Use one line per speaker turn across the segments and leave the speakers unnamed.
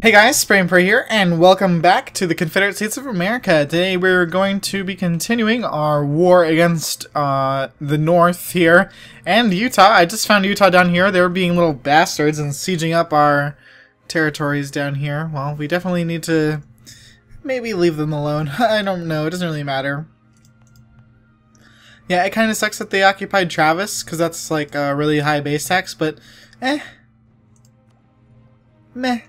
Hey guys, Spray and Pray here, and welcome back to the Confederate States of America. Today we're going to be continuing our war against the North here, and Utah. I just found Utah down here. They were being little bastards and sieging up our territories down here. Well, we definitely need to maybe leave them alone. I don't know, it doesn't really matter. Yeah, it kind of sucks that they occupied Travis, because that's like a really high base tax, but meh.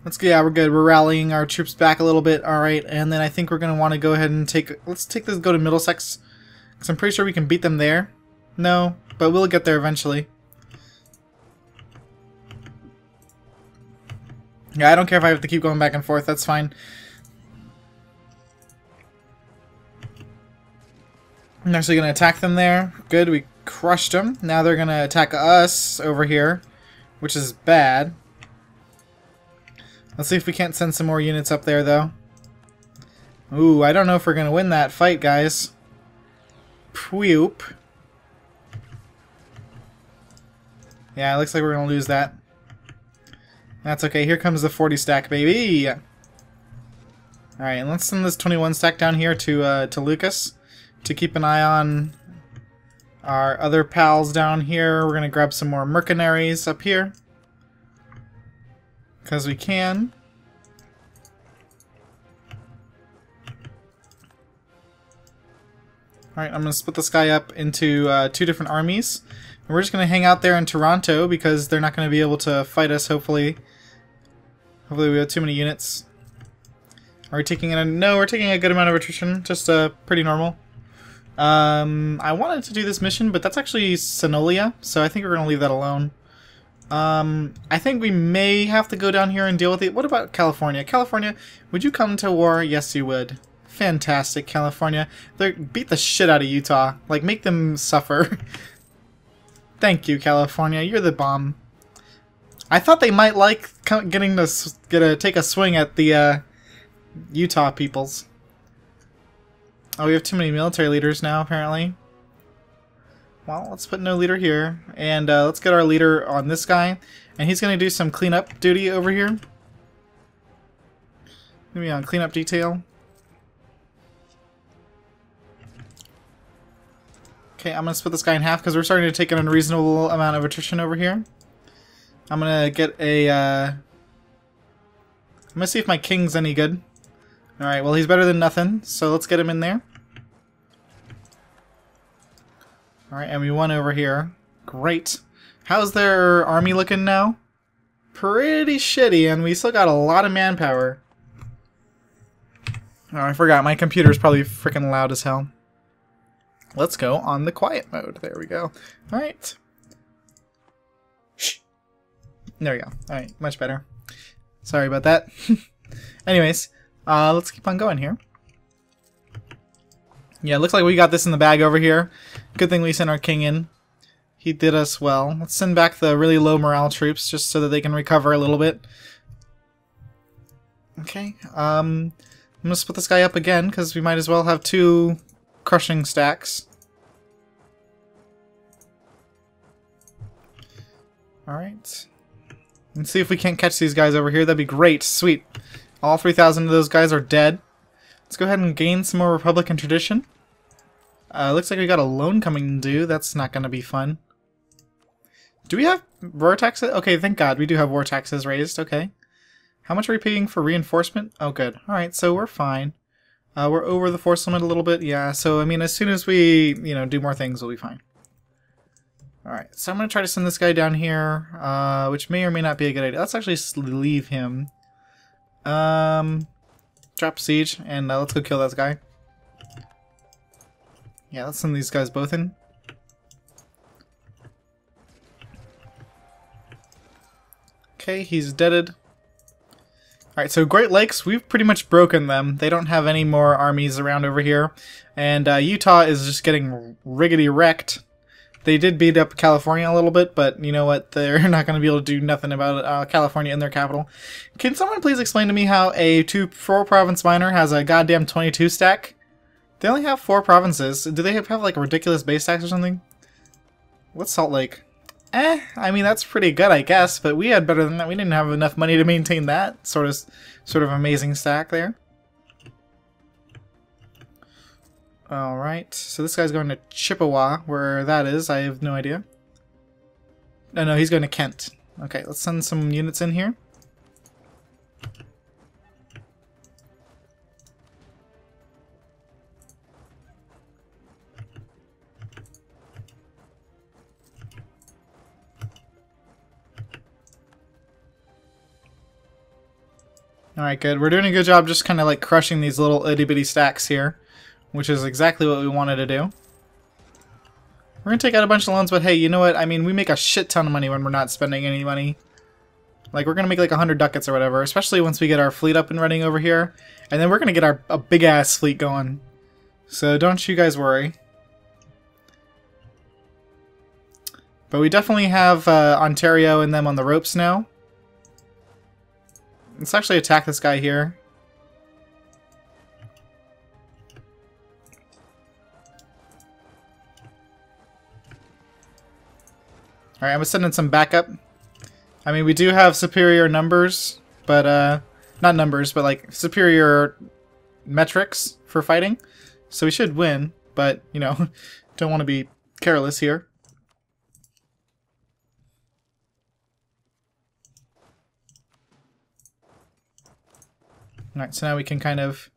Let's go. Yeah, we're good. We're rallying our troops back a little bit. All right, and then I think we're gonna want to go ahead and let's take this. Go to Middlesex, because I'm pretty sure we can beat them there. No, but we'll get there eventually. Yeah, I don't care if I have to keep going back and forth. That's fine. I'm actually gonna attack them there. Good, we crushed them. Now they're gonna attack us over here, which is bad. Let's see if we can't send some more units up there, though. Ooh, I don't know if we're going to win that fight, guys. Pweop. Yeah, it looks like we're going to lose that. That's okay. Here comes the 40 stack, baby. Alright, and let's send this 21 stack down here to Lucas to keep an eye on our other pals down here. We're going to grab some more mercenaries up here, because we can. Alright, I'm going to split this guy up into two different armies. And we're just going to hang out there in Toronto because they're not going to be able to fight us, hopefully. Hopefully we have too many units. Are we taking no, we're taking a good amount of attrition. Just pretty normal. I wanted to do this mission, but that's actually Sonolia, so I think we're going to leave that alone. I think we may have to go down here and deal with it. What about California? California, would you come to war? Yes, you would. Fantastic, California. Beat the shit out of Utah. Like, make them suffer. Thank you, California. You're the bomb. I thought they might like getting to take a swing at the Utah peoples. Oh, we have too many military leaders now, apparently. Well, let's put no leader here, and let's get our leader on this guy, and he's going to do some cleanup duty over here. Maybe on cleanup detail. Okay, I'm going to split this guy in half because we're starting to take an unreasonable amount of attrition over here. I'm going to get a... I'm going to see if my king's any good. Alright, well he's better than nothing, so let's get him in there. Alright, and we won over here. Great. How's their army looking now? Pretty shitty, and we still got a lot of manpower. Oh, I forgot. My computer's probably freaking loud as hell. Let's go on the quiet mode. There we go. Alright. Shh. There we go. Alright, much better. Sorry about that. Anyways, let's keep on going here. Yeah, it looks like we got this in the bag over here. Good thing we sent our king in. He did us well. Let's send back the really low morale troops just so that they can recover a little bit. Okay, I'm gonna split this guy up again because we might as well have two crushing stacks. Alright. Let's see if we can't catch these guys over here. That'd be great. Sweet. All 3,000 of those guys are dead. Let's go ahead and gain some more Republican tradition. Looks like we got a loan coming due. That's not going to be fun. Do we have war taxes? Okay, thank God. We do have war taxes raised. Okay. How much are we paying for reinforcement? Oh, good. Alright, so we're fine. We're over the force limit a little bit. Yeah, so, I mean, as soon as we, do more things, we'll be fine. Alright, so I'm going to try to send this guy down here, which may or may not be a good idea. Let's actually leave him. Drop siege, and let's go kill that guy. Yeah, let's send these guys both in. Okay, he's deaded. Alright, so Great Lakes, we've pretty much broken them. They don't have any more armies around over here. And Utah is just getting riggedy wrecked. They did beat up California a little bit, but you know what? They're not going to be able to do nothing about California in their capital. Can someone please explain to me how a 4-province miner has a goddamn 22 stack? They only have 4 provinces. Do they have like a ridiculous base tax or something? What's Salt Lake? I mean, that's pretty good, I guess, but we had better than that. We didn't have enough money to maintain that sort of amazing stack there. Alright, so this guy's going to Chippewa, where that is, I have no idea. No, he's going to Kent. Okay, let's send some units in here. Alright, good. We're doing a good job just kind of like crushing these little itty-bitty stacks here, which is exactly what we wanted to do. We're going to take out a bunch of loans, but hey, you know what? I mean, we make a shit ton of money when we're not spending any money. Like, we're going to make like 100 ducats or whatever, especially once we get our fleet up and running over here. And then we're going to get a big-ass fleet going. So don't you guys worry. But we definitely have Ontario and them on the ropes now. Let's actually attack this guy here. Alright, I'm gonna send in some backup. I mean, we do have superior numbers, but, not numbers, but, like, superior metrics for fighting. So we should win, but, you know, don't want to be careless here. Alright, so now we can kind of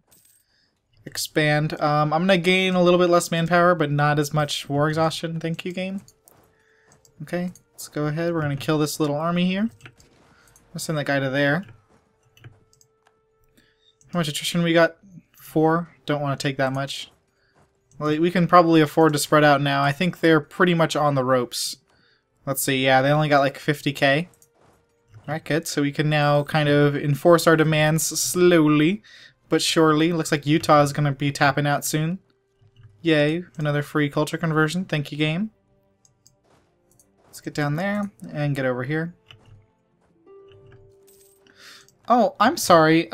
expand. I'm going to gain a little bit less manpower, but not as much war exhaustion. Thank you, game. Okay, let's go ahead. We're going to kill this little army here. Let's send that guy to there. How much attrition we got? 4. Don't want to take that much. Well, we can probably afford to spread out now. I think they're pretty much on the ropes. Let's see, yeah, they only got like 50k. Alright, good. So we can now kind of enforce our demands slowly, but surely. Looks like Utah is going to be tapping out soon. Yay, another free culture conversion. Thank you, game. Let's get down there and get over here. Oh, I'm sorry,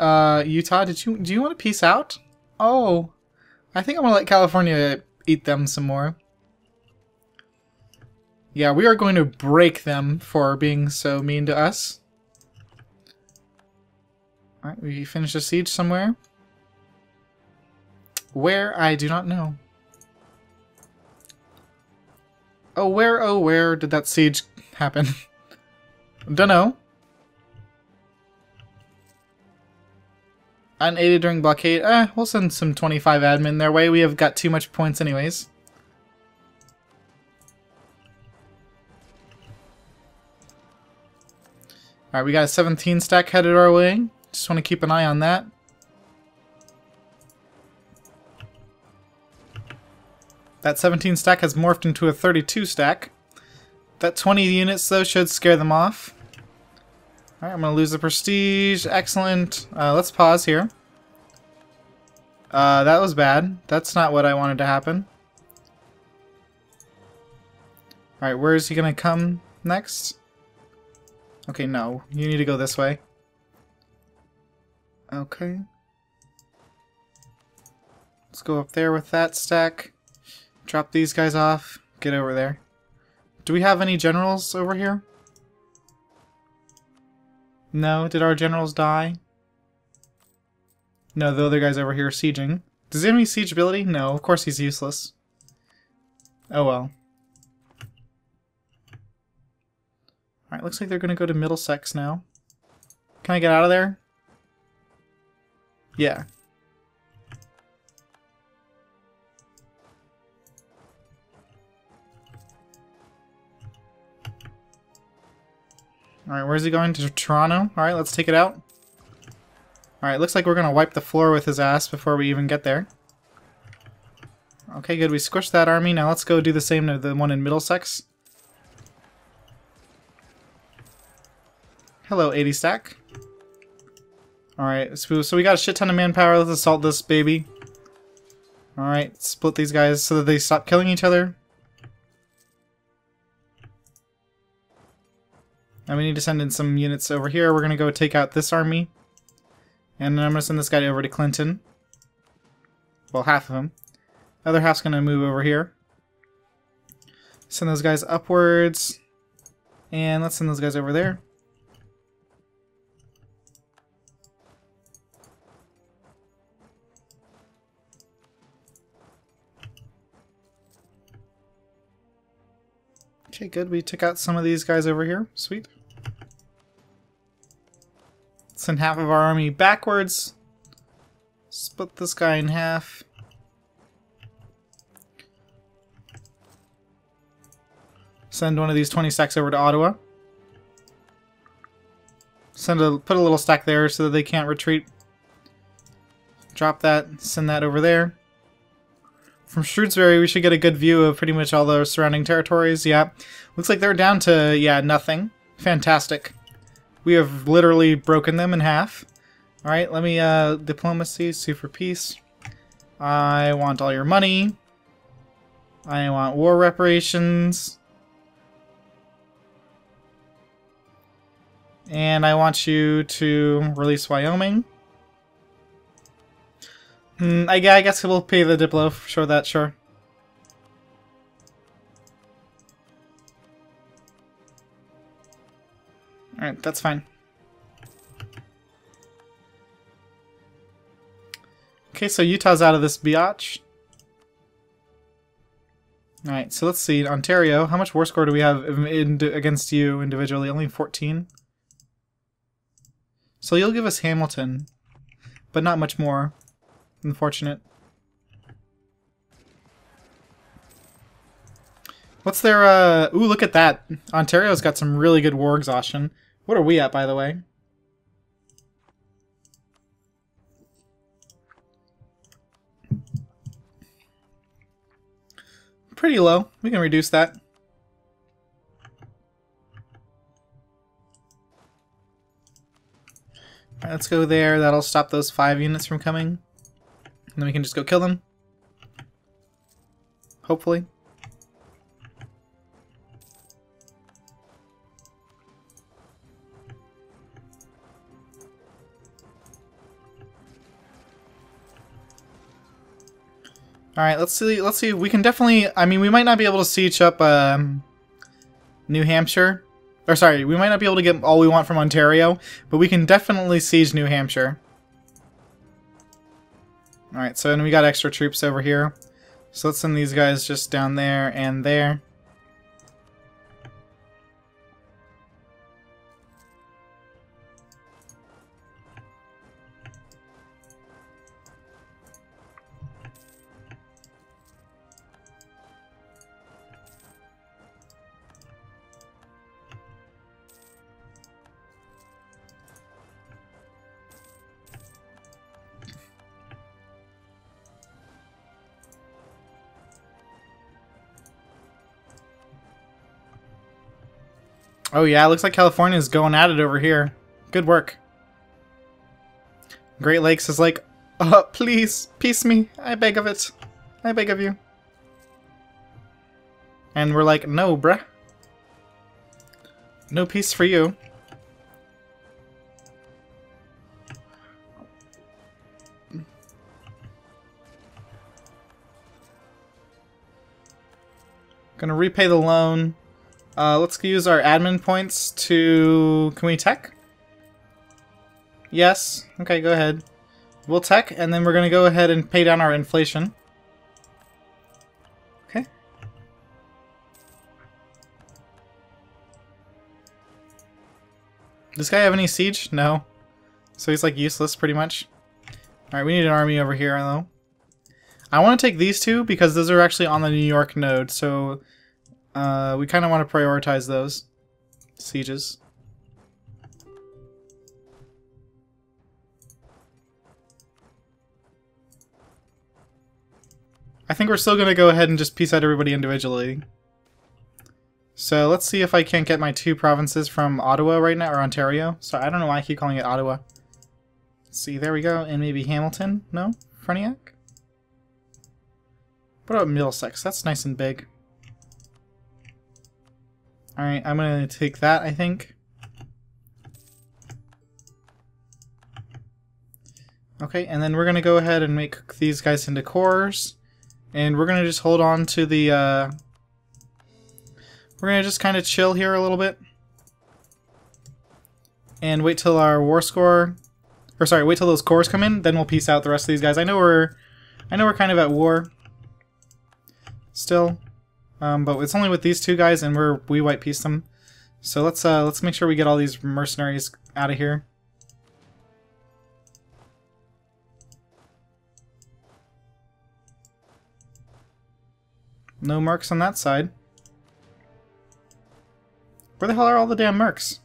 Utah. Do you want to peace out? Oh, I think I'm going to let California eat them some more. Yeah, we are going to break them for being so mean to us. Alright, we finished a siege somewhere. Where? I do not know. Oh, where did that siege happen? Dunno. Unaided during blockade. We'll send some 25 admin their way. We have got too much points anyways. Alright, we got a 17 stack headed our way. Just want to keep an eye on that. That 17 stack has morphed into a 32 stack. That 20 units, though, should scare them off. Alright, I'm going to lose the prestige. Excellent. Let's pause here. That was bad. That's not what I wanted to happen. Alright, where is he going to come next? Okay, no. You need to go this way. Okay. Let's go up there with that stack. Drop these guys off. Get over there. Do we have any generals over here? No. Did our generals die? No, the other guy's over here sieging. Does he have any siege ability? No, of course he's useless. Oh well. Alright, looks like they're gonna go to Middlesex now. Can I get out of there? Yeah. Alright, where's he going? To Toronto? Alright, let's take it out. Alright, looks like we're gonna wipe the floor with his ass before we even get there. Okay, good. We squished that army. Now let's go do the same to the one in Middlesex. Hello, 80 stack. Alright, so we got a shit ton of manpower. Let's assault this baby. Alright, split these guys so that they stop killing each other. And we need to send in some units over here. We're going to go take out this army. And then I'm going to send this guy over to Clinton. Well, half of him. The other half's going to move over here. Send those guys upwards. And let's send those guys over there. Okay, good. We took out some of these guys over here. Sweet. Send half of our army backwards. Split this guy in half. Send one of these 20 stacks over to Ottawa. Put a little stack there so that they can't retreat. Drop that, send that over there. From Shrewsbury, we should get a good view of pretty much all the surrounding territories. Yeah, looks like they're down to, yeah, nothing. Fantastic. We have literally broken them in half. Alright, let me, diplomacy, sue for peace. I want all your money. I want war reparations. And I want you to release Wyoming. I guess we'll pay the Diplo for that, sure. Alright, that's fine. Okay, so Utah's out of this biatch. Alright, so let's see. Ontario, how much war score do we have against you individually? Only 14? So you'll give us Hamilton, but not much more. Unfortunate. What's their, ooh, look at that. Ontario's got some really good war exhaustion. What are we at, by the way? Pretty low. We can reduce that. Alright, let's go there. That'll stop those 5 units from coming. And then we can just go kill them. Hopefully. Alright, let's see. We can definitely, I mean, we might not be able to siege up New Hampshire. Or sorry, we might not be able to get all we want from Ontario, but we can definitely siege New Hampshire. Alright, so then we got extra troops over here. So let's send these guys just down there and there. Oh yeah, looks like California's going at it over here. Good work. Great Lakes is like, oh, please, peace me. I beg of it. I beg of you. And we're like, no, bruh. No peace for you. Gonna repay the loan. Let's use our admin points to... Can we tech? Yes. Okay, go ahead. We'll tech, and then we're going to go ahead and pay down our inflation. Okay. Does this guy have any siege? No. So he's like useless, pretty much. Alright, we need an army over here, though. I want to take these two, because those are actually on the New York node, so... we kind of want to prioritize those sieges. I think we're still going to go ahead and just peace out everybody individually. So let's see if I can't get my 2 provinces from Ottawa right now, or Ontario. So I don't know why I keep calling it Ottawa. Let's see, there we go. And maybe Hamilton? No? Frontenac? What about Middlesex? That's nice and big. Alright, I'm gonna take that, I think. Okay, and then we're gonna go ahead and make these guys into cores. And we're gonna just hold on to the, we're gonna just kind of chill here a little bit. and wait till our war score, or sorry, wait till those cores come in, then we'll peace out the rest of these guys. I know we're kind of at war still, but it's only with these two guys, and we white peace them. So let's make sure we get all these mercenaries out of here. No mercs on that side. Where the hell are all the damn mercs?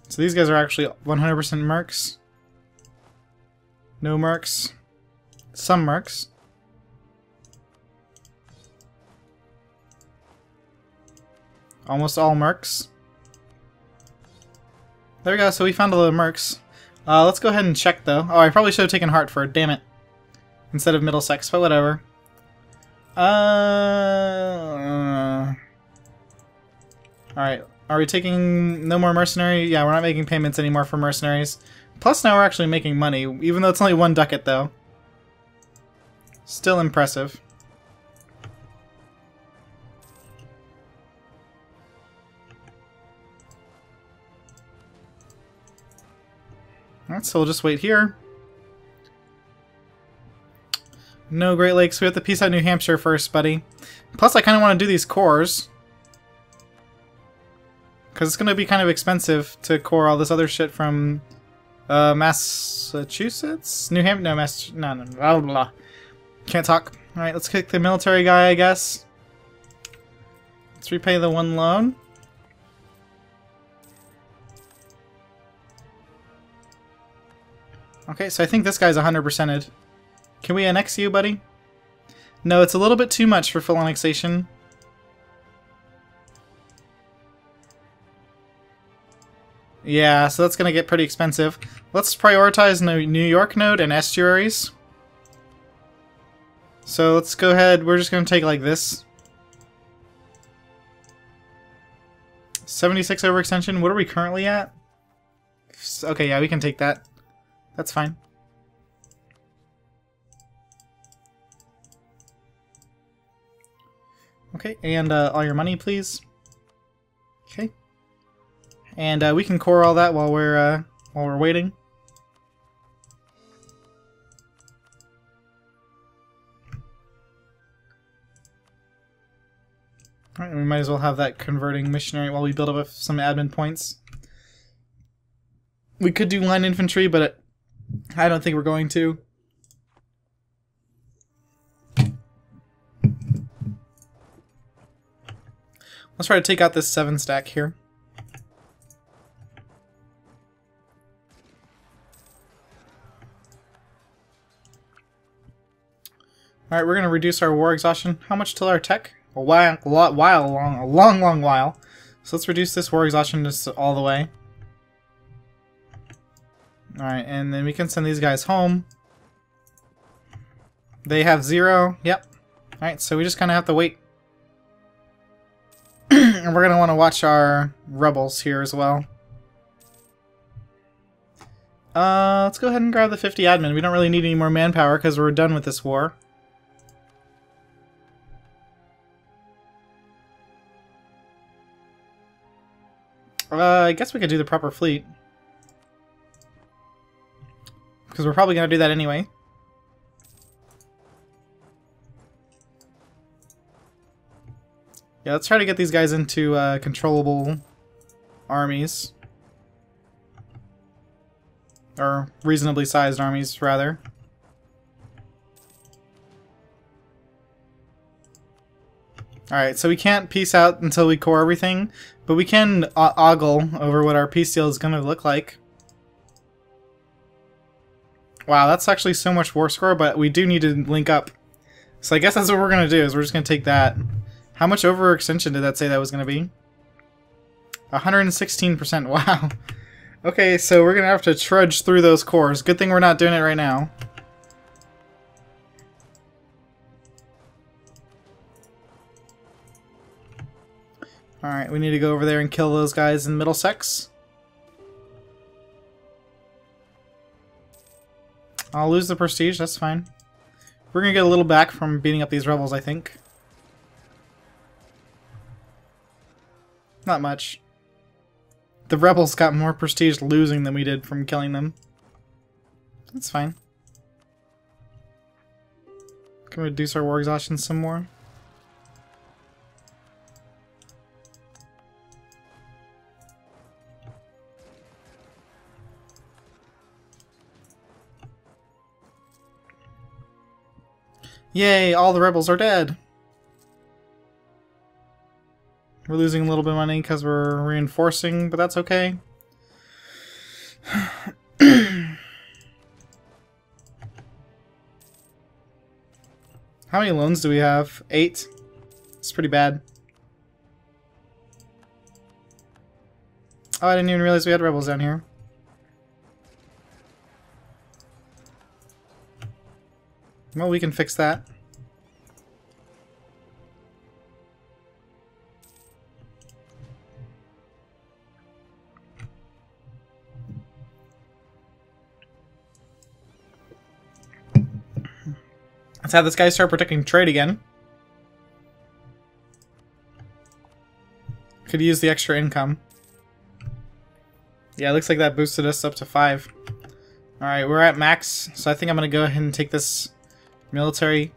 So these guys are actually 100% mercs. No mercs. Some mercs. Almost all mercs. There we go, so we found all the mercs. Let's go ahead and check though. Oh, I probably should have taken Hartford, damn it. Instead of Middlesex, but whatever. Alright, are we taking no more mercenary? Yeah, we're not making payments anymore for mercenaries. Plus now we're actually making money, even though it's only 1 ducat though. Still impressive. Alright, so we'll just wait here. No Great Lakes. We have to peace out New Hampshire first, buddy. Plus, I kind of want to do these cores. Because it's going to be kind of expensive to core all this other shit from Massachusetts? New Hampshire? No, no, blah, blah, blah. Can't talk. Alright, let's kick the military guy, I guess. Let's repay the 1 loan. Okay, so I think this guy's 100%ed. Can we annex you, buddy? No, it's a little bit too much for full annexation. Yeah, so that's gonna get pretty expensive. Let's prioritize New York node and estuaries. So let's go ahead, we're just gonna take like this. 76 overextension, what are we currently at? Okay, yeah, we can take that. That's fine. Okay, and all your money, please. Okay, and we can core all that while we're waiting. All right, we might as well have that converting missionary while we build up some admin points. We could do line infantry, but I don't think we're going to. Let's try to take out this 7 stack here. Alright, we're going to reduce our war exhaustion. How much till our tech? A long while. So let's reduce this war exhaustion just all the way. Alright, and then we can send these guys home. They have 0. Yep. Alright, so we just kind of have to wait. And we're going to want to watch our rebels here as well. Let's go ahead and grab the 50 admin. We don't really need any more manpower because we're done with this war. I guess we could do the proper fleet. Because we're probably going to do that anyway. Yeah, let's try to get these guys into controllable armies. Or reasonably sized armies, rather. Alright, so we can't peace out until we core everything, but we can ogle over what our peace deal is going to look like. Wow, that's actually so much war score, but we do need to link up. So I guess that's what we're going to do, is we're just going to take that. How much overextension did that say that was going to be? 116%, wow. Okay, so we're going to have to trudge through those cores. Good thing we're not doing it right now. Alright, we need to go over there and kill those guys in Middlesex. I'll lose the prestige, that's fine. We're gonna get a little back from beating up these rebels, I think. Not much. The rebels got more prestige losing than we did from killing them. That's fine. Can we reduce our war exhaustion some more? Yay, all the rebels are dead! We're losing a little bit of money because we're reinforcing, but that's okay. How many loans do we have? 8? It's pretty bad. Oh, I didn't even realize we had rebels down here. Well, we can fix that. Let's have this guy start protecting trade again. Could use the extra income. Yeah, it looks like that boosted us up to 5. Alright, we're at max, so I think I'm going to go ahead and take this military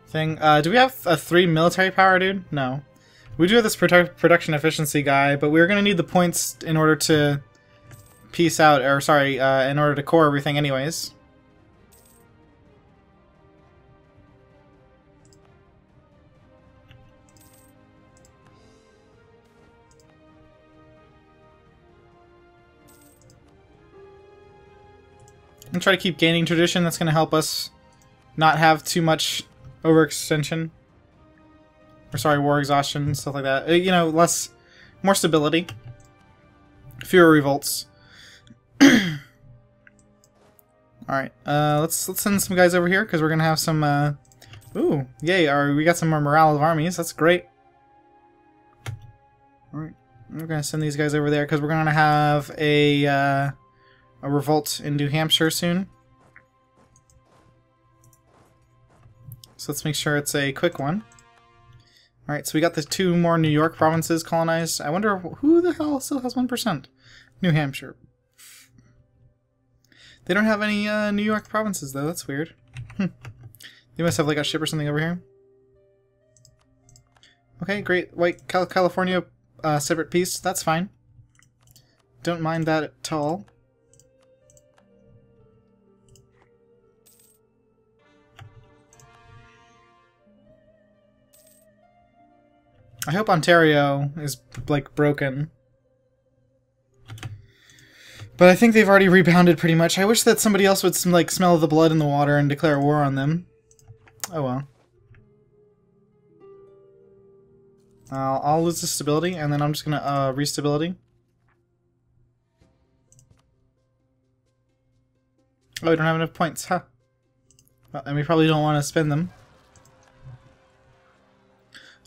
thing. Do we have a 3 military power, dude? No. We do have this production efficiency guy, but we're going to need the points in order to peace out, or sorry, in order to core everything anyways. And try to keep gaining tradition. That's going to help us not have too much overextension. Or sorry, war exhaustion, stuff like that. You know, more stability. Fewer revolts. Alright, let's send some guys over here, because we're going to have some, ooh, yay, we got some more morale of armies. That's great. Alright, we're going to send these guys over there, because we're going to have a revolt in New Hampshire soon. So let's make sure it's a quick one. Alright, so we got the 2 more New York provinces colonized. I wonder who the hell still has 1%? New Hampshire. They don't have any New York provinces though, that's weird. They must have like a ship or something over here. Okay, great. White California separate peace, that's fine. Don't mind that at all. I hope Ontario is, like, broken. But I think they've already rebounded pretty much. I wish that somebody else would, like, smell the blood in the water and declare war on them. Oh well. I'll lose the stability, and then I'm just gonna, restability. Oh, we don't have enough points, huh. Well, and we probably don't want to spend them.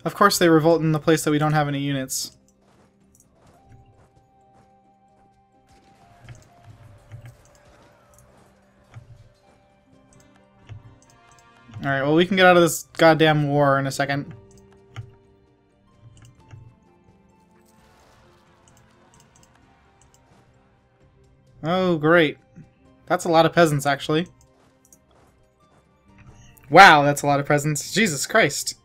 Of course they revolt in the place that we don't have any units. Alright, well we can get out of this goddamn war in a second. Oh, great. That's a lot of peasants, actually. Wow, that's a lot of peasants. Jesus Christ.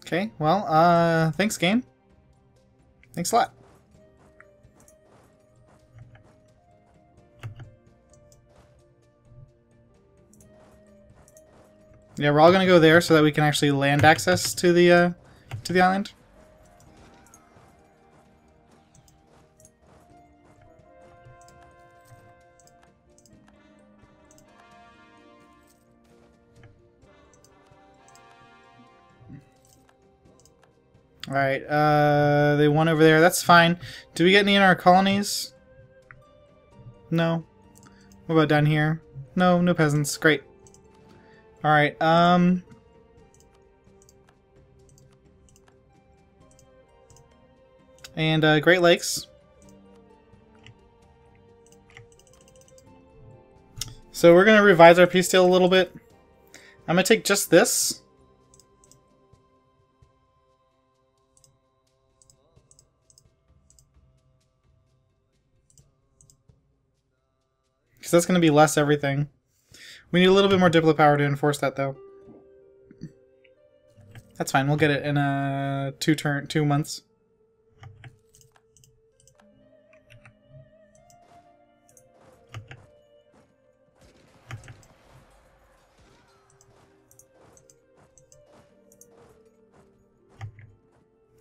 Okay, well, thanks, game. Thanks a lot. Yeah, we're all gonna go there so that we can actually land access to the island. Alright, they won over there. That's fine. Do we get any in our colonies? No. What about down here? No, no peasants. Great. Alright, and Great Lakes. So we're gonna revise our peace deal a little bit. I'm gonna take just this. because that's going to be less everything. We need a little bit more Diplo power to enforce that, though. That's fine. We'll get it in 2 months.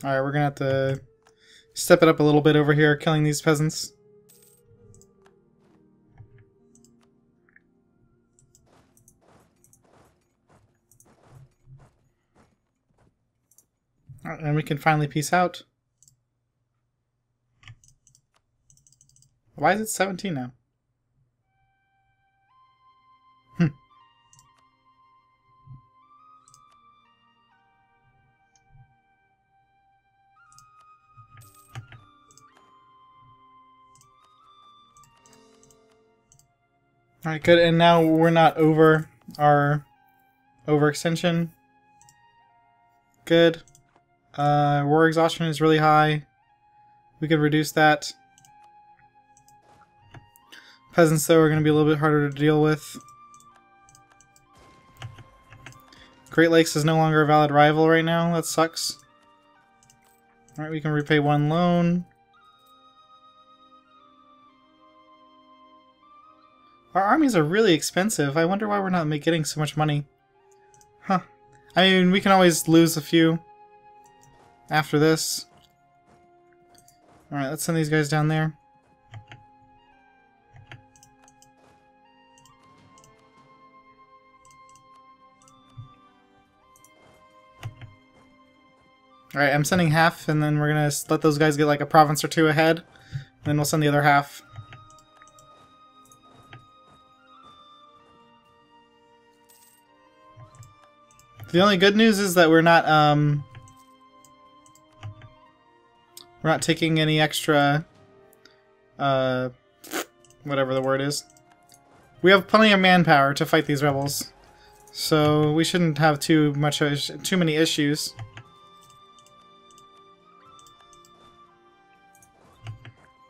Alright, we're gonna have to step it up a little bit over here, killing these peasants. Alright, and we can finally peace out. Why is it 17 now? Alright, good, and now we're not over our overextension. Good. War exhaustion is really high. We could reduce that. Peasants, though, are going to be a little bit harder to deal with. Great Lakes is no longer a valid rival right now. That sucks. Alright, we can repay 1 loan. Our armies are really expensive. I wonder why we're not getting so much money. Huh. I mean, we can always lose a few after this. Alright, let's send these guys down there. Alright, I'm sending half, and then we're gonna let those guys get like a province or 2 ahead. Then we'll send the other half. The only good news is that we're not taking any extra whatever the word is. We have plenty of manpower to fight these rebels, so we shouldn't have too many issues.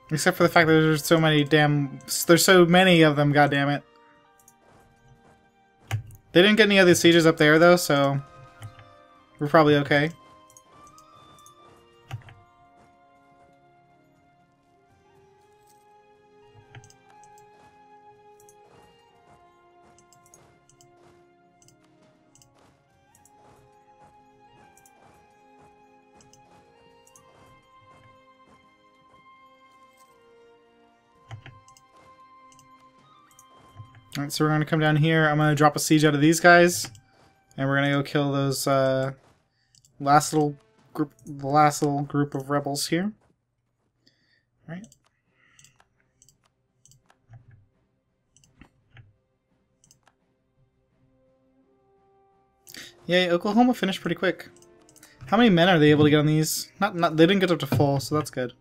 Except for the fact that there's so many of them, goddammit. They didn't get any other sieges up there, though, so we're probably okay. Alright, so we're going to come down here. I'm going to drop a siege out of these guys. And we're going to go kill those last little group of rebels here. Alright. Yay, Oklahoma finished pretty quick. How many men are they able to get on these? They didn't get up to full, so that's good.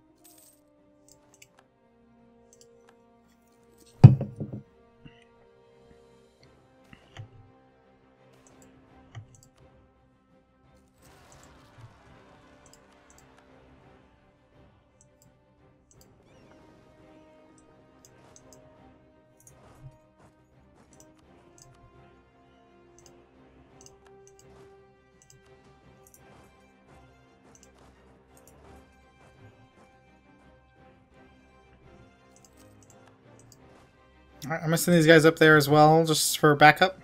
Alright, I'm gonna send these guys up there as well, just for backup.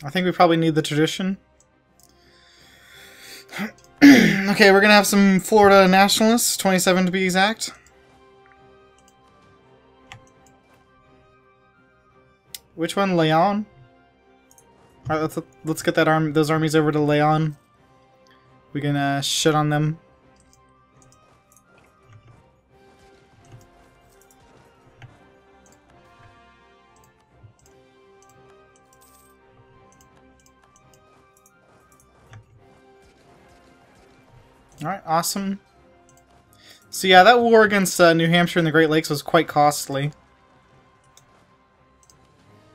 I think we probably need the tradition. Okay, we're gonna have some Florida nationalists, 27 to be exact. Which one? Leon? Alright, let's get those armies over to Leon. We can shit on them. Alright, awesome. So yeah, that war against New Hampshire and the Great Lakes was quite costly.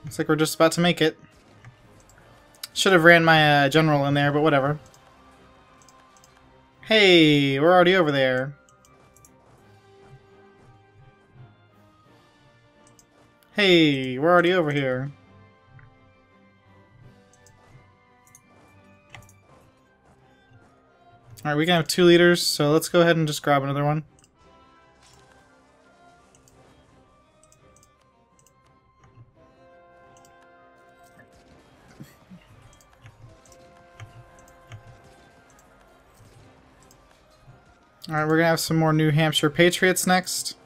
Looks like we're just about to make it. Should have ran my general in there, but whatever. Hey, we're already over there. Hey, we're already over here. Alright, we can have 2 leaders, so let's go ahead and just grab another one. Alright, we're gonna have some more New Hampshire Patriots next.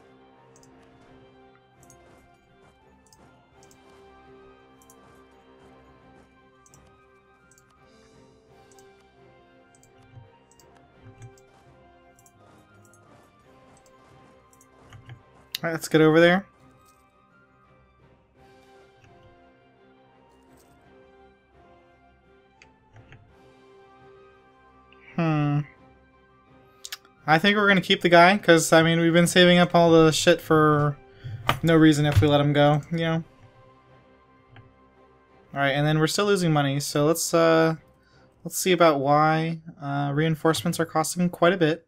Alright, let's get over there. I think we're gonna keep the guy, because, I mean, we've been saving up all the shit for no reason if we let him go, you know? Alright, and then we're still losing money, so let's see about why. Reinforcements are costing quite a bit.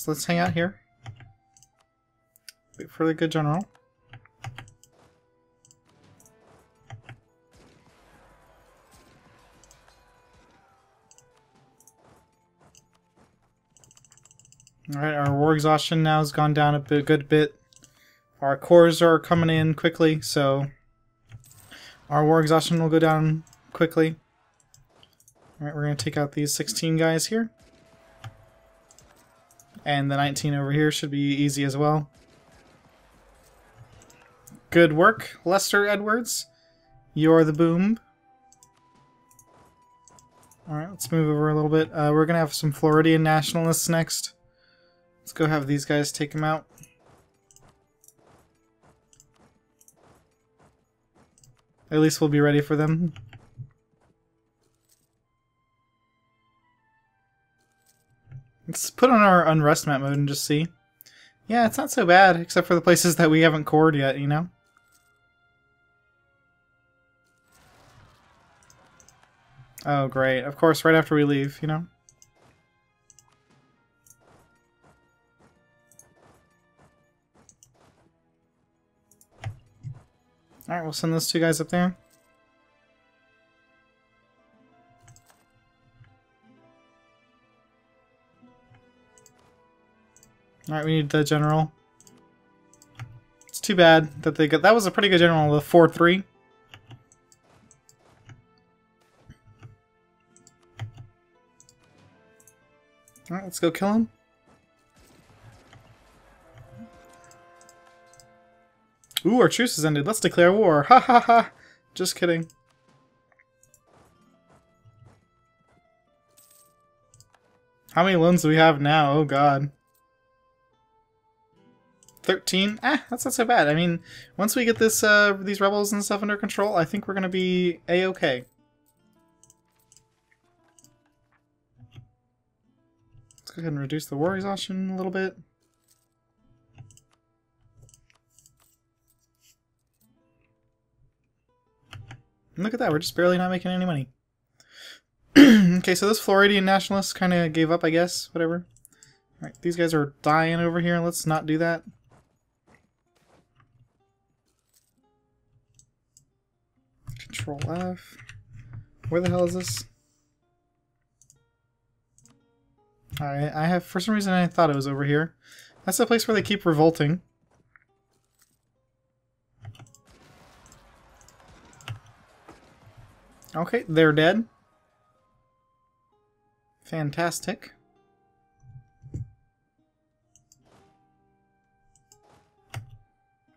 Let's hang out here. Wait for the good general. Alright, our war exhaustion now has gone down a good bit. Our cores are coming in quickly, so our war exhaustion will go down quickly. Alright, we're going to take out these 16 guys here. And the 19 over here should be easy as well. Good work, Lester Edwards. You're the boom. Alright, let's move over a little bit. We're going to have some Floridian nationalists next. Let's go have these guys take them out. At least we'll be ready for them. Let's put on our unrest map mode and just see. Yeah, it's not so bad, except for the places that we haven't cored yet, you know? Oh, great. Of course, right after we leave, you know? Alright, we'll send those 2 guys up there. Alright, we need the general. It's too bad that they got... That was a pretty good general, the 4-3. Alright, let's go kill him. Ooh, our truce has ended. Let's declare war. Ha ha ha. Just kidding. How many loans do we have now? Oh god. 13? That's not so bad. I mean, once we get this these rebels and stuff under control, I think we're gonna be a-okay. Let's go ahead and reduce the war exhaustion a little bit. And look at that, we're just barely not making any money. Okay, so those Floridian nationalists kind of gave up, I guess. Whatever. Alright, these guys are dying over here. Let's not do that. Control F. Where the hell is this? Alright, I have, for some reason I thought it was over here. That's the place where they keep revolting. Okay, they're dead. Fantastic.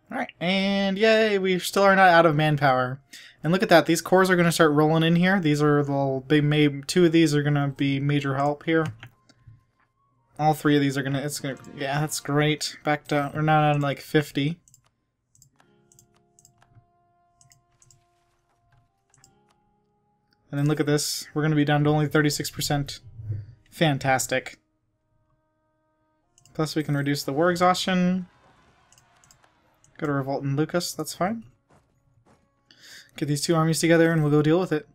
Alright, and yay, we still are not out of manpower. And look at that, these cores are going to start rolling in here. These are the big, 2 of these are going to be major help here. All 3 of these are going to, yeah, that's great. Back down, we're now at like 50. And then look at this, we're going to be down to only 36%. Fantastic. Plus we can reduce the war exhaustion. Go to Revolt and Lucas, that's fine. Get these two armies together and we'll go deal with it.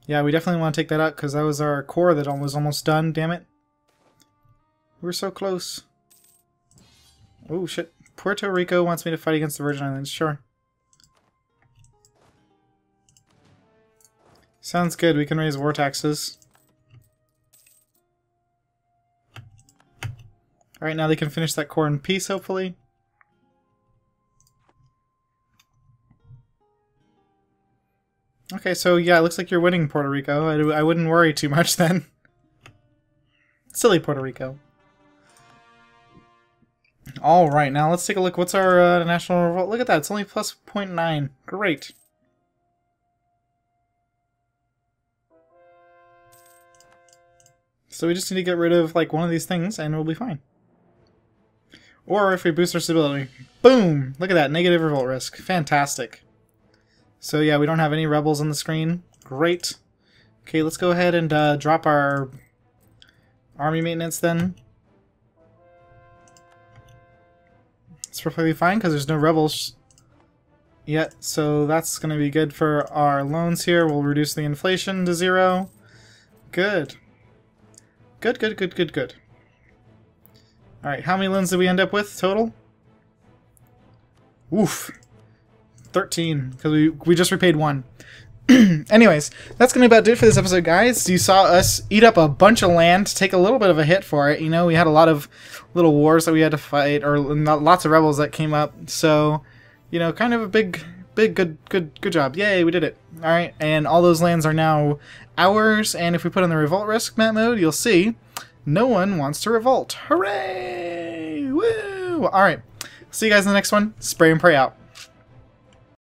Yeah, we definitely want to take that out because that was our core that was almost done, damn it. We're so close. Oh shit. Puerto Rico wants me to fight against the Virgin Islands, sure. Sounds good, we can raise war taxes. Alright, now they can finish that core in peace, hopefully. Okay, so yeah, it looks like you're winning, Puerto Rico. I wouldn't worry too much then. Silly Puerto Rico. Alright, now let's take a look. What's our national revolt? Look at that, it's only plus 0.9. Great. So we just need to get rid of like one of these things and we'll be fine. Or if we boost our stability. Boom! Look at that, negative revolt risk. Fantastic. So yeah, we don't have any rebels on the screen. Great. Okay, let's go ahead and drop our army maintenance then. It's perfectly fine because there's no rebels yet, so that's going to be good for our loans here. We'll reduce the inflation to 0. Good. Good, good, good, good, good. Alright, how many loans did we end up with total? Oof. 13, because we just repaid 1. Anyways, that's going to be about it for this episode, guys. You saw us eat up a bunch of land, take a little bit of a hit for it. You know, we had a lot of little wars that we had to fight, or lots of rebels that came up. So, you know, kind of a big, good job. Yay, we did it. Alright, and all those lands are now ours, and if we put on the revolt risk map mode, you'll see no one wants to revolt. Hooray! Woo! Alright, see you guys in the next one. Spray and pray out.